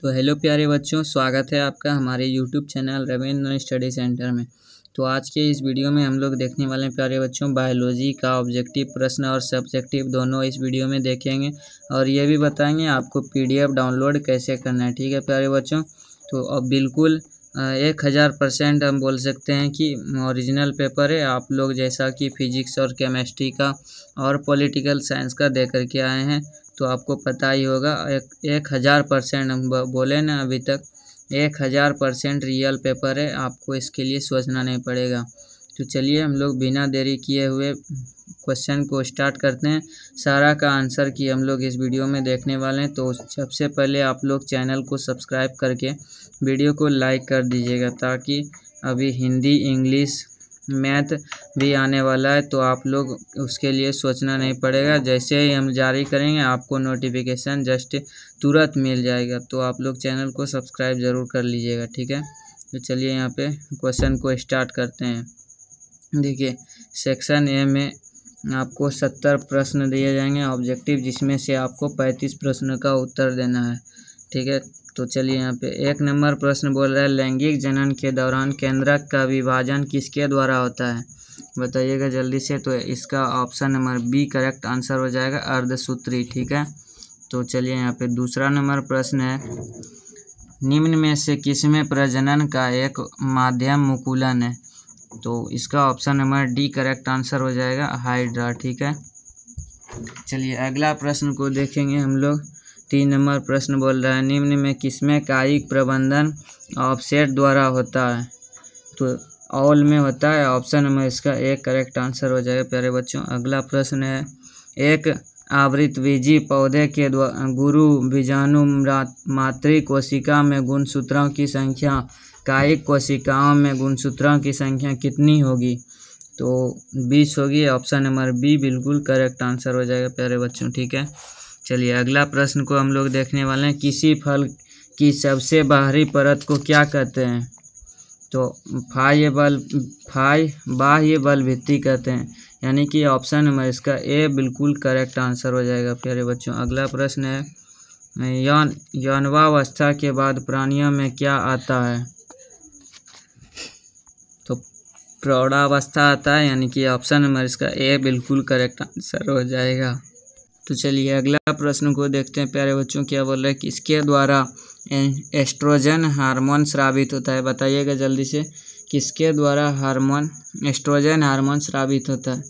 तो हेलो प्यारे बच्चों, स्वागत है आपका हमारे YouTube channel Ravindra study centre में। तो आज के इस वीडियो में हम लोग देखने वाले हैं प्यारे बच्चों, बायोलॉजी का ऑब्जेक्टिव प्रश्न और सब्जेक्टिव दोनों इस वीडियो में देखेंगे और ये भी बताएंगे आपको पीडीएफ डाउनलोड कैसे करना है। ठीक है प्यारे बच्चों, तो अब बिल्कुल 1000% हम बोल सकते हैं कि ओरिजिनल पेपर है। आप लोग जैसा कि फिजिक्स और केमिस्ट्री का और पॉलिटिकल साइंस का दे करके आए हैं तो आपको पता ही होगा 1000% हम बोले ना, अभी तक 1000% रियल पेपर है। आपको इसके लिए सोचना नहीं पड़ेगा। तो चलिए हम लोग बिना देरी किए हुए क्वेश्चन को स्टार्ट करते हैं। सारा का आंसर की हम लोग इस वीडियो में देखने वाले हैं। तो सबसे पहले आप लोग चैनल को सब्सक्राइब करके वीडियो को लाइक कर दीजिएगा, ताकि अभी हिंदी, इंग्लिश, मैथ भी आने वाला है तो आप लोग उसके लिए सोचना नहीं पड़ेगा। जैसे ही हम जारी करेंगे आपको नोटिफिकेशन जस्ट तुरंत मिल जाएगा। तो आप लोग चैनल को सब्सक्राइब ज़रूर कर लीजिएगा। ठीक है, तो चलिए यहाँ पे क्वेश्चन को स्टार्ट करते हैं। देखिए, सेक्शन ए में आपको 70 प्रश्न दिए जाएंगे ऑब्जेक्टिव, जिसमें से आपको 35 प्रश्न का उत्तर देना है। ठीक है, तो चलिए यहाँ पे 1 नंबर प्रश्न बोल रहा है, लैंगिक जनन के दौरान केंद्रक का विभाजन किसके द्वारा होता है? बताइएगा जल्दी से। तो इसका option number B correct answer हो जाएगा, अर्धसूत्री। ठीक है, तो चलिए यहाँ पे दूसरा नंबर प्रश्न है, निम्न में से किसमें प्रजनन का एक माध्यम मुकुलन है? तो इसका option number D correct answer हो जाएगा, हाइड्रा। ठीक है, चलिए अगला प्रश्न को देखेंगे हम लोग। 3 नंबर प्रश्न बोल रहा है, निम्न में किसमें कायिक प्रबंधन ऑफसेट द्वारा होता है? तो ऑल में होता है। ऑप्शन नंबर इसका एक करेक्ट आंसर हो जाएगा प्यारे बच्चों। अगला प्रश्न है, एक आवृतबीजी पौधे के गुरु बीजाणु मातृ कोशिका में गुणसूत्रों की संख्या कायिक कोशिकाओं में गुणसूत्रों की संख्या कितनी होगी? तो 20 होगी। ऑप्शन नंबर बी बिल्कुल करेक्ट आंसर हो जाएगा प्यारे बच्चों। ठीक है, चलिए अगला प्रश्न को हम लोग देखने वाले हैं, किसी फल की सबसे बाहरी परत को क्या कहते हैं? तो बाह्य बल भित्ति कहते हैं, यानी कि ऑप्शन नंबर इसका ए बिल्कुल करेक्ट आंसर हो जाएगा प्यारे बच्चों। अगला प्रश्न है, यौनावस्था के बाद प्राणियों में क्या आता है? तो प्रौढ़ावस्था आता है, यानी कि ऑप्शन नंबर इसका ए बिल्कुल करेक्ट आंसर हो जाएगा। तो चलिए अगला प्रश्न को देखते हैं प्यारे बच्चों, क्या बोल रहे हैं, किसके द्वारा एस्ट्रोजन हार्मोन स्रावित होता है? बताइएगा जल्दी से, किसके द्वारा एस्ट्रोजन हार्मोन स्रावित होता है?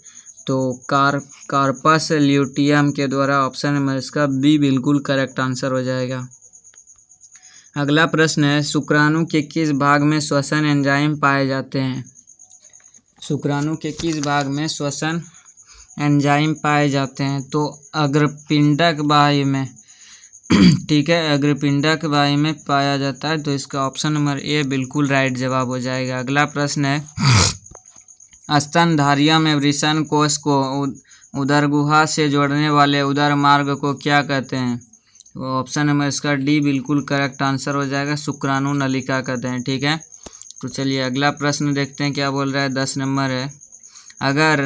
तो कार्पस ल्यूटियम के द्वारा। ऑप्शन नंबर इसका बी बिल्कुल करेक्ट आंसर हो जाएगा। अगला प्रश्न है, शुक्राणु के किस भाग में श्वसन एंजाइम पाए जाते हैं? शुक्राणु के किस भाग में श्वसन एंजाइम पाए जाते हैं? तो अग्रपिंडक वायु में। ठीक है, अग्रपिंडक वायु में पाया जाता है। तो इसका ऑप्शन नंबर ए बिल्कुल राइट जवाब हो जाएगा। अगला प्रश्न है, स्तनधारियों में वृषण कोष को उदर गुहा से जोड़ने वाले उदर मार्ग को क्या कहते हैं? तो ऑप्शन नंबर इसका डी बिल्कुल करेक्ट आंसर हो जाएगा, शुक्राणु नलिका कहते हैं। ठीक है, तो चलिए अगला प्रश्न देखते हैं, क्या बोल रहा है। 10 नंबर है, अगर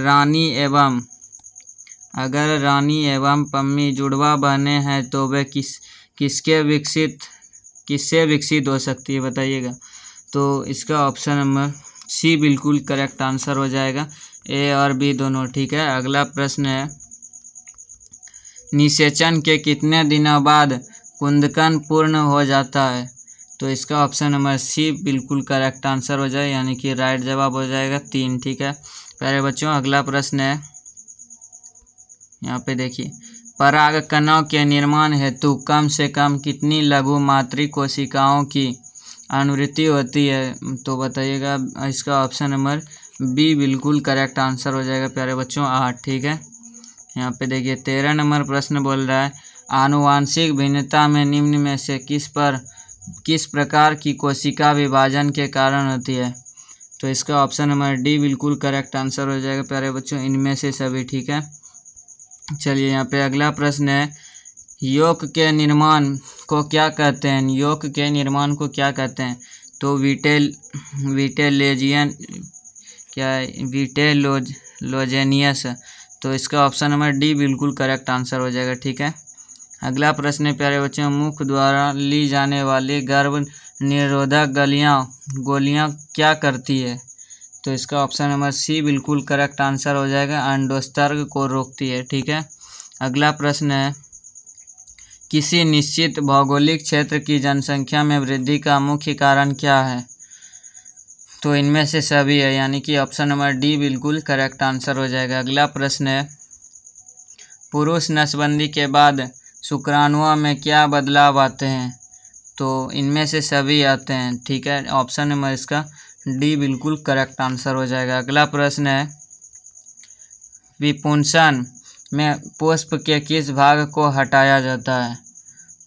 रानी एवं पम्मी जुड़वा बहने हैं तो वे किससे विकसित हो सकती है? बताइएगा। तो इसका ऑप्शन नंबर सी बिल्कुल करेक्ट आंसर हो जाएगा, ए और बी दोनों। ठीक है, अगला प्रश्न है, निषेचन के कितने दिनों बाद कुंदकन पूर्ण हो जाता है? तो इसका ऑप्शन नंबर सी बिल्कुल करेक्ट आंसर हो जाए, यानी कि राइट जवाब हो जाएगा 3। ठीक है प्यारे बच्चों, अगला प्रश्न है, यहाँ पे देखिए, पराग कणों के निर्माण हेतु कम से कम कितनी लघु मातृ कोशिकाओं की अनुवृत्ति होती है? तो बताइएगा। इसका ऑप्शन नंबर बी बिल्कुल करेक्ट आंसर हो जाएगा प्यारे बच्चों, 8। ठीक है, यहाँ पे देखिए 13 नंबर प्रश्न बोल रहा है, आनुवांशिक भिन्नता में निम्न में से किस प्रकार की कोशिका विभाजन के कारण होती है? तो इसका ऑप्शन नंबर डी बिल्कुल करेक्ट आंसर हो जाएगा प्यारे बच्चों, इनमें से सभी। ठीक है, चलिए यहाँ पे अगला प्रश्न है, यौक के निर्माण को क्या कहते हैं? यौक के निर्माण को क्या कहते हैं? तो विटेलोजेनियस। तो इसका ऑप्शन नंबर डी बिल्कुल करेक्ट आंसर हो जाएगा। ठीक है, अगला प्रश्न है प्यारे बच्चों, मुख द्वारा ली जाने वाली गर्भ निरोधक गोलियां क्या करती है? तो इसका ऑप्शन नंबर सी बिल्कुल करेक्ट आंसर हो जाएगा, अंडोत्सर्ग को रोकती है। ठीक है, अगला प्रश्न है, किसी निश्चित भौगोलिक क्षेत्र की जनसंख्या में वृद्धि का मुख्य कारण क्या है? तो इनमें से सभी है, यानी कि ऑप्शन नंबर डी बिल्कुल करेक्ट आंसर हो जाएगा। अगला प्रश्न है, पुरुष नसबंदी के बाद शुक्राणुओं में क्या बदलाव आते हैं? तो इनमें से सभी आते हैं। ठीक है, ऑप्शन नंबर इसका डी बिल्कुल करेक्ट आंसर हो जाएगा। अगला प्रश्न है, विपुंसन में पुष्प के किस भाग को हटाया जाता है?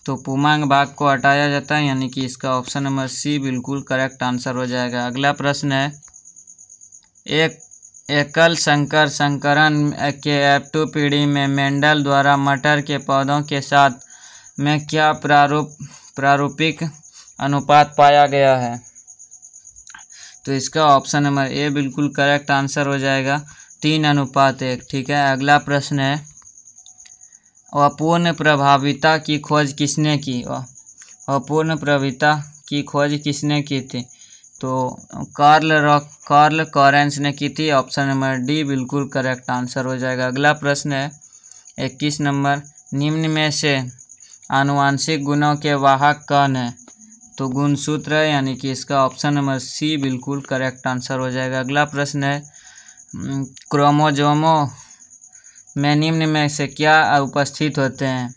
तो पुमांग भाग को हटाया जाता है, यानी कि इसका ऑप्शन नंबर सी बिल्कुल करेक्ट आंसर हो जाएगा। अगला प्रश्न है, एक एकल संकरण के F2 पीढ़ी में मेंडल द्वारा मटर के पौधों के साथ में क्या प्रारूपिक अनुपात पाया गया है? तो इसका ऑप्शन नंबर ए बिल्कुल करेक्ट आंसर हो जाएगा, 3:1। ठीक है, अगला प्रश्न है, अपूर्ण प्रभाविता की खोज किसने की? अपूर्ण प्रभाविता की खोज किसने की थी? तो कार्ल कॉरेंस ने की थी, ऑप्शन नंबर डी बिल्कुल करेक्ट आंसर हो जाएगा। अगला प्रश्न है 21 नंबर, निम्न में से आनुवांशिक गुणों के वाहक कौन है? तो गुणसूत्र है, यानी कि इसका ऑप्शन नंबर सी बिल्कुल करेक्ट आंसर हो जाएगा। अगला प्रश्न है, क्रोमोजोमों में निम्न में से क्या उपस्थित होते हैं?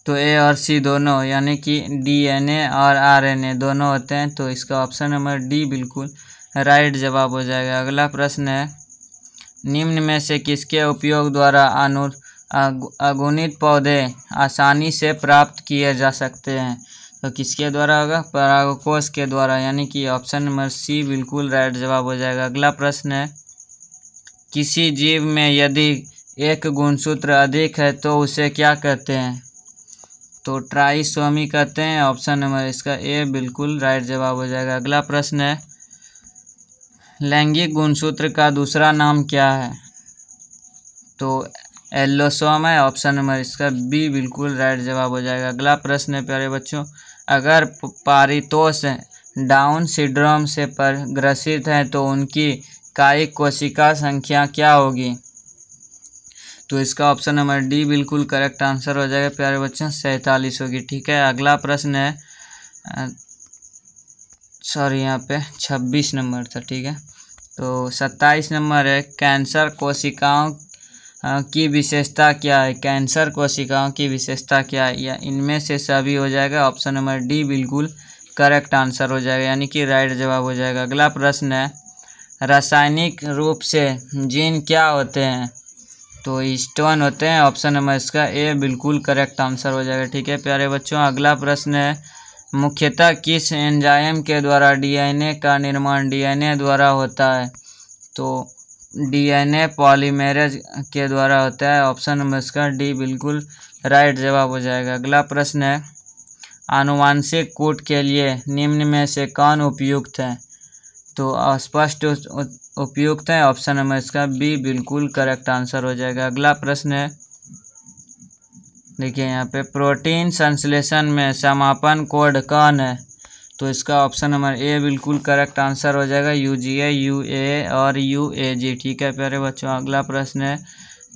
तो ए और सी दोनों, यानी कि डीएनए और आरएनए दोनों होते हैं। तो इसका ऑप्शन नंबर डी बिल्कुल राइट जवाब हो जाएगा। अगला प्रश्न है, निम्न में से किसके उपयोग द्वारा अगुणित पौधे आसानी से प्राप्त किए जा सकते हैं? तो किसके द्वारा होगा? परागकोश के द्वारा, यानी कि ऑप्शन नंबर सी बिल्कुल राइट जवाब हो जाएगा। अगला प्रश्न है, किसी जीव में यदि एक गुणसूत्र अधिक है तो उसे क्या कहते हैं? तो ट्राइसोमी कहते हैं, ऑप्शन नंबर इसका ए बिल्कुल राइट जवाब हो जाएगा। अगला प्रश्न है, लैंगिक गुणसूत्र का दूसरा नाम क्या है? तो एल्लोसोम है, ऑप्शन नंबर इसका बी बिल्कुल राइट जवाब हो जाएगा। अगला प्रश्न है प्यारे बच्चों, अगर पारितोष डाउन सिंड्रोम से ग्रसित हैं तो उनकी कायिक कोशिका संख्या क्या होगी? तो इसका ऑप्शन नंबर डी बिल्कुल करेक्ट आंसर हो जाएगा प्यारे बच्चों, 47 होगी। ठीक है, अगला प्रश्न है, यहाँ पे 26 नंबर था। ठीक है, तो 27 नंबर है, कैंसर कोशिकाओं की विशेषता क्या है? कैंसर कोशिकाओं की विशेषता क्या है? या इनमें से सभी हो जाएगा, ऑप्शन नंबर डी बिल्कुल करेक्ट आंसर हो जाएगा, यानी कि राइट जवाब हो जाएगा। अगला प्रश्न है, रासायनिक रूप से जीन क्या होते हैं? तो हिस्टोन होते हैं, ऑप्शन नंबर इसका ए बिल्कुल करेक्ट आंसर हो जाएगा। ठीक है प्यारे बच्चों, अगला प्रश्न है, मुख्यतः किस एंजाइम के द्वारा डीएनए का निर्माण डीएनए द्वारा होता है? तो डीएनए पॉलीमेरेज के द्वारा होता है, ऑप्शन नंबर इसका डी बिल्कुल राइट जवाब हो जाएगा। अगला प्रश्न है, आनुवांशिक कूट के लिए निम्न में से कौन उपयुक्त है? तो अस्पष्ट उपयुक्त है, ऑप्शन नंबर इसका बी बिल्कुल करेक्ट आंसर हो जाएगा। अगला प्रश्न है, देखिए यहाँ पे प्रोटीन संश्लेषण में समापन कोड कौन है? तो इसका ऑप्शन नंबर ए बिल्कुल करेक्ट आंसर हो जाएगा, यूजीए, यूए और यूएजी। ठीक है प्यारे बच्चों, अगला प्रश्न है,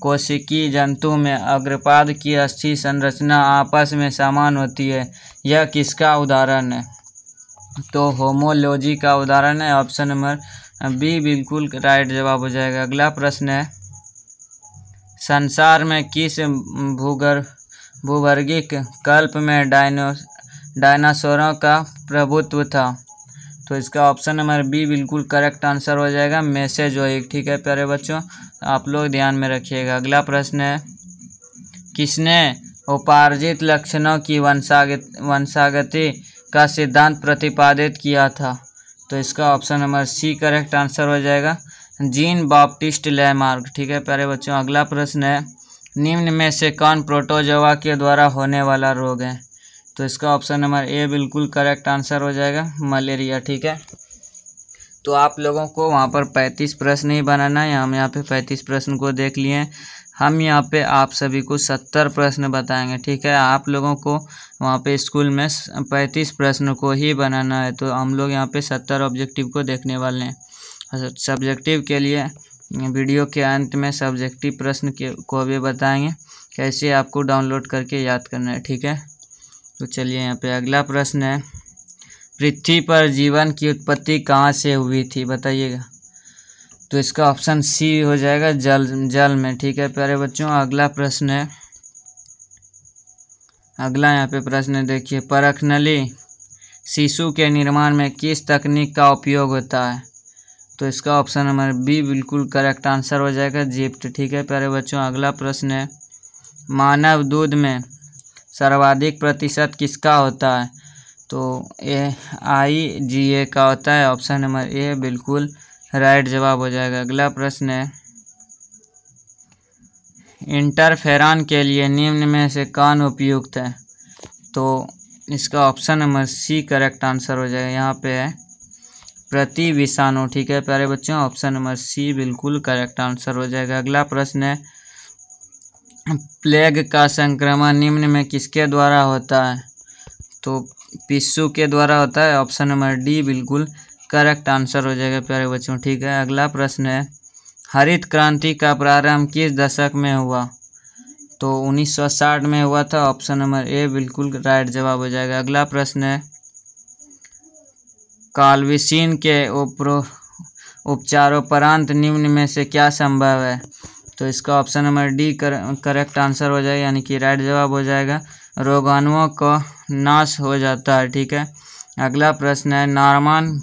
कोशिकीय जंतु में अग्रपाद की अस्थि संरचना आपस में समान होती है, यह किसका उदाहरण है? तो होमोलॉजी का उदाहरण है, ऑप्शन नंबर बी बिल्कुल राइट जवाब हो जाएगा। अगला प्रश्न है, संसार में किस भूगर्भिक कल्प में डायनासोरों का प्रभुत्व था? तो इसका ऑप्शन नंबर बी बिल्कुल करेक्ट आंसर हो जाएगा, मेसेजोइक। ठीक है प्यारे बच्चों, आप लोग ध्यान में रखिएगा। अगला प्रश्न है, किसने उपार्जित लक्षणों की वंशागति का सिद्धांत प्रतिपादित किया था? तो इसका option number C correct answer हो जाएगा, जीन बाप्टिस्ट लैमार्क। ठीक है प्यारे बच्चों, अगला प्रश्न है, निम्न में से कौन प्रोटोजोआ के द्वारा होने वाला रोग है? तो इसका ऑप्शन नंबर ए बिल्कुल करेक्ट आंसर हो जाएगा, मलेरिया। ठीक है, तो आप लोगों को वहाँ पर 35 प्रश्न ही बनाना है, हम यहाँ पे 35 प्रश्न को देख लिए हैं। हम यहाँ पे आप सभी को 70 प्रश्न बताएंगे, ठीक है। आप लोगों को वहाँ पे स्कूल में 35 प्रश्न को ही बनाना है, तो हम लोग यहाँ पे 70 ऑब्जेक्टिव को देखने वाले हैं। सब्जेक्टिव के लिए वीडियो के अंत में सब्जेक्टिव प्रश्न को भी बताएंगे कैसे आपको डाउनलोड करके याद करना है, ठीक है। तो चलिए यहाँ पे अगला प्रश्न है, पृथ्वी पर जीवन की उत्पत्ति कहाँ से हुई थी, बताइएगा। तो इसका ऑप्शन सी हो जाएगा, जल में, ठीक है प्यारे बच्चों। अगला प्रश्न है, अगला यहाँ पे प्रश्न है, देखिए, परखनली शिशु के निर्माण में किस तकनीक का उपयोग होता है। तो इसका ऑप्शन नंबर बी बिल्कुल करेक्ट आंसर हो जाएगा, जिप्ट, ठीक है प्यारे बच्चों। अगला प्रश्न है, मानव दूध में सर्वाधिक प्रतिशत किसका होता है। तो IgA का होता है, ऑप्शन नंबर ए बिल्कुल राइट जवाब हो जाएगा। अगला प्रश्न है, इंटरफेरॉन के लिए निम्न में से कौन उपयुक्त है। तो इसका option number C correct answer हो जाएगा। यहाँ पे है प्रति विषाणु, ठीक है प्यारे बच्चों, ऑप्शन नंबर सी बिल्कुल करेक्ट आंसर हो जाएगा। अगला प्रश्न है, प्लेग का संक्रमण निम्न में किसके द्वारा होता है। तो पिस्सू के द्वारा होता है, ऑप्शन नंबर डी बिल्कुल करेक्ट आंसर हो जाएगा प्यारे बच्चों, ठीक है। अगला प्रश्न है, हरित क्रांति का प्रारंभ किस दशक में हुआ। तो 1960 में हुआ था, ऑप्शन नंबर ए बिल्कुल राइट जवाब हो जाएगा। अगला प्रश्न है, काल्विसिन के उपचारोपरांत निम्न में से क्या संभव है। तो इसका option number D correct answer हो जाएगा, यानी कि राइट जवाब हो जाएगा, रोगाणुओं का नाश हो जाता है, ठीक है। अगला प्रश्न है, नॉर्मन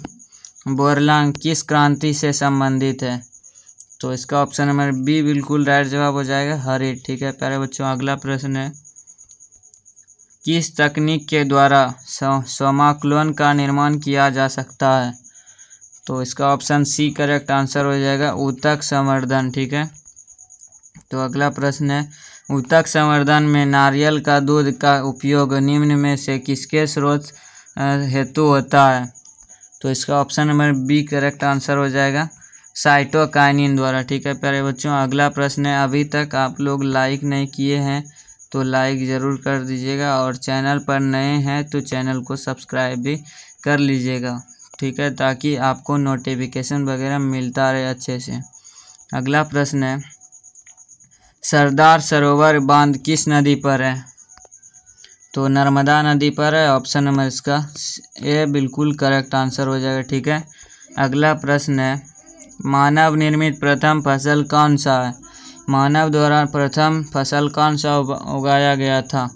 बोरलॉग किस क्रांति से संबंधित है। तो इसका ऑप्शन नंबर बी बिल्कुल राइट जवाब हो जाएगा, हरित, ठीक है प्यारे बच्चों। अगला प्रश्न है, किस तकनीक के द्वारा सोमाक्लोन का निर्माण किया जा सकता है। तो इसका ऑप्शन सी करेक्ट आंसर हो जाएगा, ऊतक संवर्धन, ठीक है। तो अगला प्रश्न है, ऊतक संवर्धन में नारियल का दूध का उपयोग निम्न में से किसके स्रोत हेतु होता है। तो इसका option number B correct answer हो जाएगा, साइटोकाइनिन द्वारा, ठीक है प्यारे बच्चों। अगला प्रश्न है, अभी तक आप लोग लाइक नहीं किए हैं तो लाइक ज़रूर कर दीजिएगा, और चैनल पर नए हैं तो चैनल को सब्सक्राइब भी कर लीजिएगा, ठीक है, ताकि आपको नोटिफिकेशन वगैरह मिलता रहे अच्छे से। अगला प्रश्न है, सरदार सरोवर बांध किस नदी पर है। तो नर्मदा नदी पर है, ऑप्शन नंबर इसका ए बिल्कुल करेक्ट आंसर हो जाएगा, ठीक है। अगला प्रश्न है, मानव निर्मित प्रथम फसल कौन सा है। मानव द्वारा प्रथम फसल कौन सा उगाया गया था।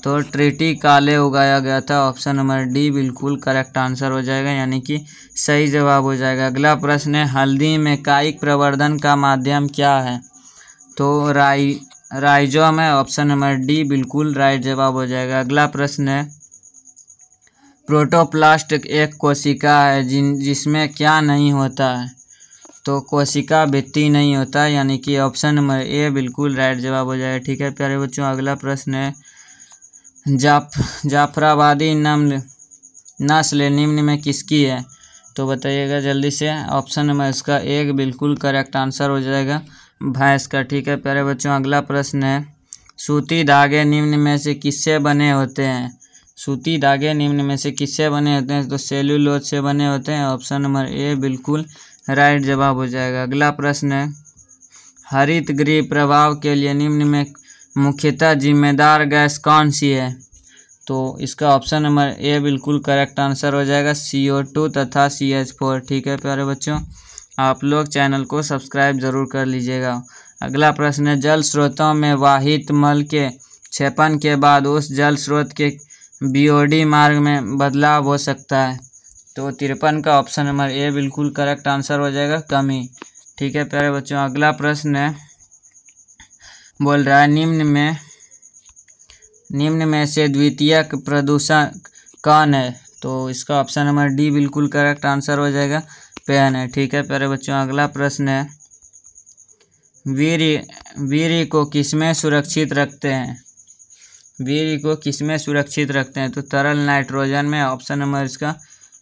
तो ट्रिटी काले उगाया गया था, ऑप्शन नंबर डी बिल्कुल करेक्ट आंसर हो जाएगा, यानी कि सही जवाब हो जाएगा। अगला प्रश्न है, हल्दी में कायिक प्रवर्धन का माध्यम क्या है। तो राइजोम है, ऑप्शन नंबर डी बिल्कुल राइट जवाब हो जाएगा। अगला प्रश्न है, प्रोटोप्लास्ट एक कोशिका है जिसमें क्या नहीं होता है। तो कोशिका भित्ति नहीं होता, यानी कि ऑप्शन नंबर ए बिल्कुल राइट जवाब हो जाएगा, ठीक है प्यारे बच्चों। अगला प्रश्न है, जाफराबादी नस्ल निम्न में किसकी है। तो बताइएगा जल्दी से, ऑप्शन नंबर इसका एक बिल्कुल करेक्ट आंसर हो जाएगा, भैंस का, ठीक है प्यारे बच्चों। अगला प्रश्न है, सूती धागे निम्न में से किससे बने होते हैं। सूती धागे निम्न में से किससे बने होते हैं। तो सेल्यूलोज से बने होते हैं, ऑप्शन नंबर ए बिल्कुल राइट जवाब हो जाएगा। अगला प्रश्न है, हरित गृह प्रभाव के लिए निम्न में मुख्यतः जिम्मेदार गैस कौन सी है। तो इसका ऑप्शन नंबर ए बिल्कुल करेक्ट आंसर हो जाएगा, CO2 तथा CH4, ठीक है प्यारे बच्चों। आप लोग चैनल को सब्सक्राइब ज़रूर कर लीजिएगा। अगला प्रश्न है, जल स्रोतों में वाहित मल के क्षेपण के बाद उस जल स्रोत के BOD मार्ग में बदलाव हो सकता है। तो 53 का ऑप्शन नंबर ए बिल्कुल करेक्ट आंसर हो जाएगा, कमी, ठीक है प्यारे बच्चों। अगला प्रश्न है, बोल रहा है, निम्न में से द्वितीयक प्रदूषण कौन है। तो इसका ऑप्शन नंबर डी बिल्कुल करेक्ट आंसर हो जाएगा, पेन है, ठीक है प्यारे बच्चों। अगला प्रश्न है, वीर्य को किसमें सुरक्षित रखते हैं। वीर्य को किसमें सुरक्षित रखते हैं। तो तरल नाइट्रोजन में, ऑप्शन नंबर इसका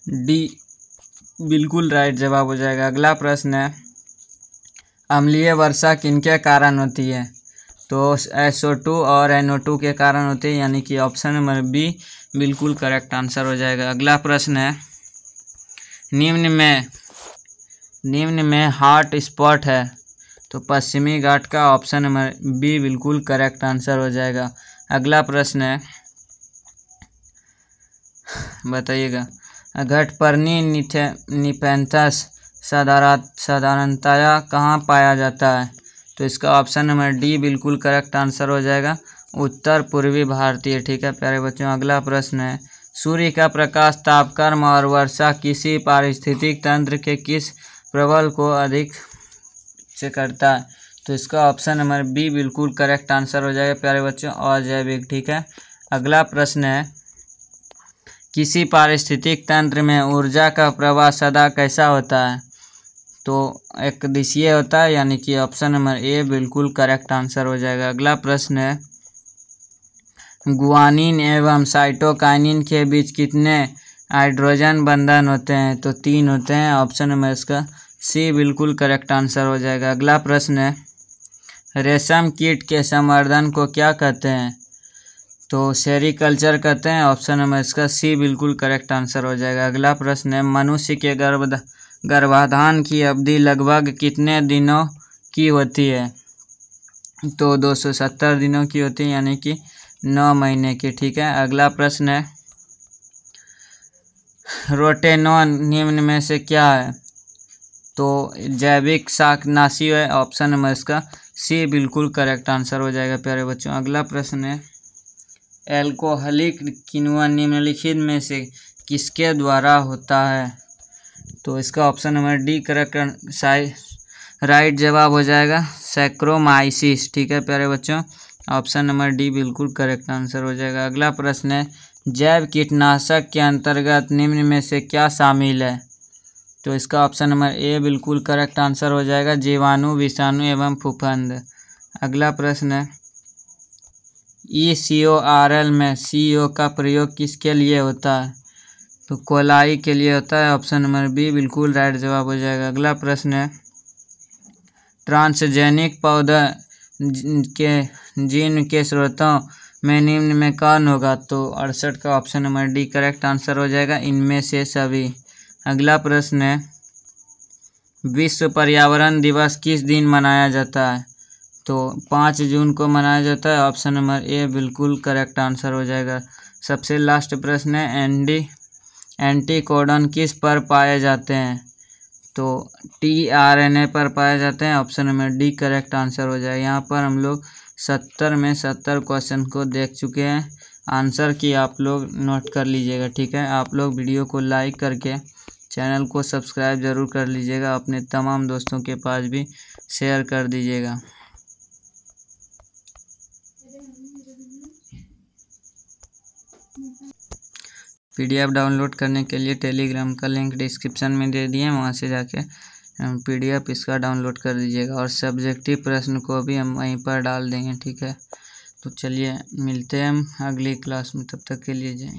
डी बिल्कुल राइट जवाब हो जाएगा। अगला प्रश्न है, अम्लीय वर्षा किनके कारण होती है। तो SO2 और NO2 के कारण होते हैं, यानी कि ऑप्शन नंबर बी बिल्कुल करेक्ट आंसर हो जाएगा। अगला प्रश्न है, निम्न में हॉट स्पॉट है, तो पश्चिमी घाट का ऑप्शन नंबर बी बिल्कुल करेक्ट आंसर हो जाएगा। अगला प्रश्न है, बताइएगा, घटपर्णी निपेंथस साधारणतया कहाँ पाया जाता है, तो इसका ऑप्शन नंबर डी बिल्कुल करेक्ट आंसर हो जाएगा, उत्तर पूर्वी भारतीय। ठीक है प्यारे बच्चों। अगला प्रश्न है, सूर्य का प्रकाश, तापक्रम और वर्षा किसी पारिस्थितिक तंत्र के किस प्रबल को अधिक से करता है, तो इसका ऑप्शन नंबर बी बिल्कुल करेक्ट आंसर हो जाएगा प्यारे बच्चों, अजैविक। ठीक है। अगला प्रश्न है, किसी पारिस्थितिक तंत्र में ऊर्जा का प्रवाह सदा कैसा होता है, तो एक दिशीय होता है, यानी कि ऑप्शन नंबर ए बिल्कुल करेक्ट आंसर हो जाएगा। अगला प्रश्न है, गुआनिन एवं साइटोकाइनिन के बीच कितने हाइड्रोजन बंधन होते हैं, तो 3 होते हैं, ऑप्शन नंबर इसका सी बिल्कुल करेक्ट आंसर हो जाएगा। अगला प्रश्न है, रेशम कीट के संवर्धन को क्या कहते हैं, तो सेरीकल्चर कहते हैं, ऑप्शन नंबर इसका सी बिल्कुल करेक्ट आंसर हो जाएगा। अगला प्रश्न है, मनुष्य के गर्भाधान की अवधि लगभग कितने दिनों की होती है, तो 270 दिनों की होती है, यानी कि 9 महीने की। ठीक है। अगला प्रश्न है, रोटेनॉन निम्न में से क्या है, तो जैविक शाकनाशी है, ऑप्शन नंबर इसका सी बिल्कुल करेक्ट आंसर हो जाएगा प्यारे बच्चों। अगला प्रश्न है, एल्कोहलिक किण्वन निम्नलिखित में से किसके द्वारा होता है, तो इसका option number D correct right जवाब हो जाएगा, सैक्रोमाइसिस। ठीक है प्यारे बच्चों, ऑप्शन नंबर डी बिल्कुल करेक्ट आंसर हो जाएगा। अगला प्रश्न है, जैव कीटनाशक के अंतर्गत निम्न में से क्या शामिल है, तो इसका ऑप्शन नंबर ए बिल्कुल करेक्ट आंसर हो जाएगा, जीवाणु, विषाणु एवं फफूंद। अगला प्रश्न है, ECORL में CO का प्रयोग किसके लिए होता है, तो कोलाई के लिए होता है, ऑप्शन नंबर बी बिल्कुल राइट जवाब हो जाएगा। अगला प्रश्न है, ट्रांसजेनिक पौधे के जीन के स्रोतों में निम्न में कौन होगा, तो 68 का option number D correct answer हो जाएगा, इनमें से सभी। अगला प्रश्न है, विश्व पर्यावरण दिवस किस दिन मनाया जाता है, तो 5 जून को मनाया जाता है, ऑप्शन नंबर ए बिल्कुल करेक्ट आंसर हो जाएगा। सबसे लास्ट प्रश्न है, एंटीकोडन किस पर पाए जाते हैं, तो tRNA पर पाए जाते हैं, option number D correct answer हो जाएगा। यहाँ पर हम लोग 70 में 70 क्वेश्चन को देख चुके हैं, आंसर की आप लोग नोट कर लीजिएगा। ठीक है। आप लोग वीडियो को लाइक करके चैनल को सब्सक्राइब ज़रूर कर लीजिएगा, अपने तमाम दोस्तों के पास भी शेयर कर दीजिएगा। PDF डाउनलोड करने के लिए टेलीग्राम का लिंक डिस्क्रिप्शन में दे दिए, वहाँ से जाके PDF इसका डाउनलोड कर दीजिएगा, और सब्जेक्टिव प्रश्न को भी हम वहीं पर डाल देंगे। ठीक है। तो चलिए मिलते हैं हम अगली क्लास में, तब तक के लिए जय हिंद।